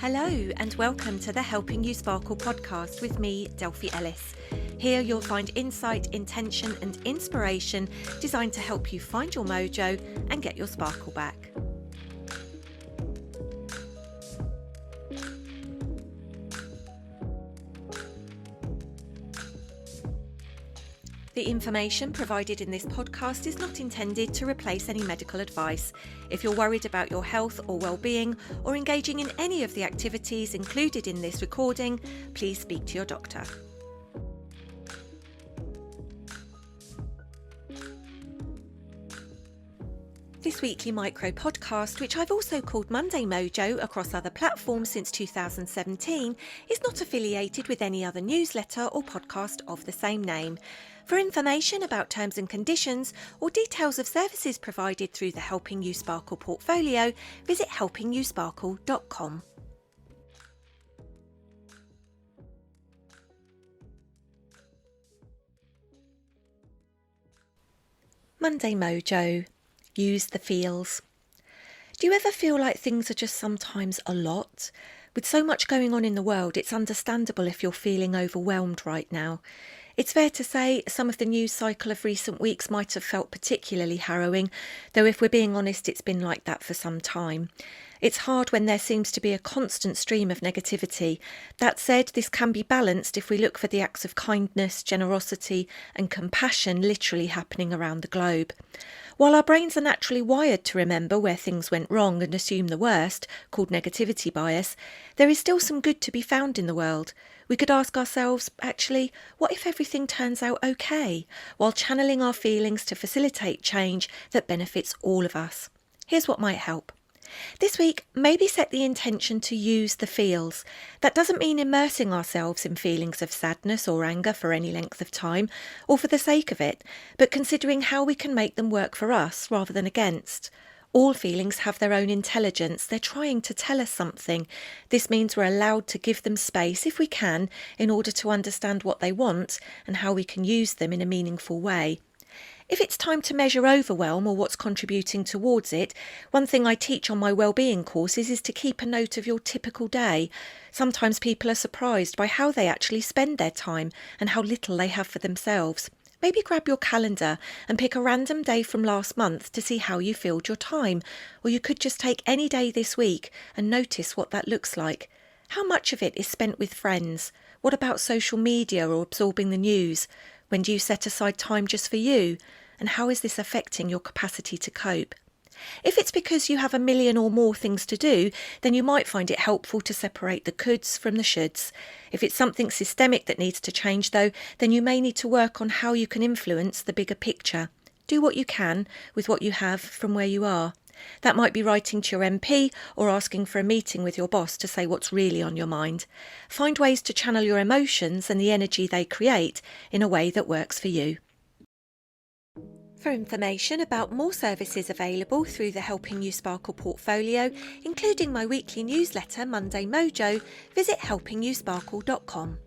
Hello and welcome to the Helping You Sparkle podcast with me, Delphi Ellis. Here you'll find insight, intention and inspiration designed to help you find your mojo and get your sparkle back. The information provided in this podcast is not intended to replace any medical advice. If you're worried about your health or well-being or engaging in any of the activities included in this recording, please speak to your doctor. This weekly micro podcast, which I've also called Monday Mojo across other platforms since 2017, is not affiliated with any other newsletter or podcast of the same name. For information about terms and conditions or details of services provided through the Helping You Sparkle portfolio, visit helpingyouSparkle.com. Monday Mojo. Use the feels. Do you ever feel like things are just sometimes a lot? With so much going on in the world, it's understandable if you're feeling overwhelmed right now. It's fair to say some of the news cycle of recent weeks might have felt particularly harrowing, though if we're being honest, it's been like that for some time. It's hard when there seems to be a constant stream of negativity. That said, this can be balanced if we look for the acts of kindness, generosity and compassion literally happening around the globe. While our brains are naturally wired to remember where things went wrong and assume the worst, called negativity bias, there is still some good to be found in the world. We could ask ourselves, actually, what if everything turns out okay, while channeling our feelings to facilitate change that benefits all of us? Here's what might help. This week, maybe set the intention to use the feels. That doesn't mean immersing ourselves in feelings of sadness or anger for any length of time, or for the sake of it, but considering how we can make them work for us rather than against. All feelings have their own intelligence. They're trying to tell us something. This means we're allowed to give them space if we can in order to understand what they want and how we can use them in a meaningful way. If it's time to measure overwhelm or what's contributing towards it, one thing I teach on my wellbeing courses is to keep a note of your typical day. Sometimes people are surprised by how they actually spend their time and how little they have for themselves. Maybe grab your calendar and pick a random day from last month to see how you filled your time. Or you could just take any day this week and notice what that looks like. How much of it is spent with friends? What about social media or absorbing the news? When do you set aside time just for you? And how is this affecting your capacity to cope? If it's because you have a million or more things to do, then you might find it helpful to separate the coulds from the shoulds. If it's something systemic that needs to change, though, then you may need to work on how you can influence the bigger picture. Do what you can with what you have from where you are. That might be writing to your MP or asking for a meeting with your boss to say what's really on your mind. Find ways to channel your emotions and the energy they create in a way that works for you. For information about more services available through the Helping You Sparkle portfolio, including my weekly newsletter Monday Mojo, visit helpingyouSparkle.com.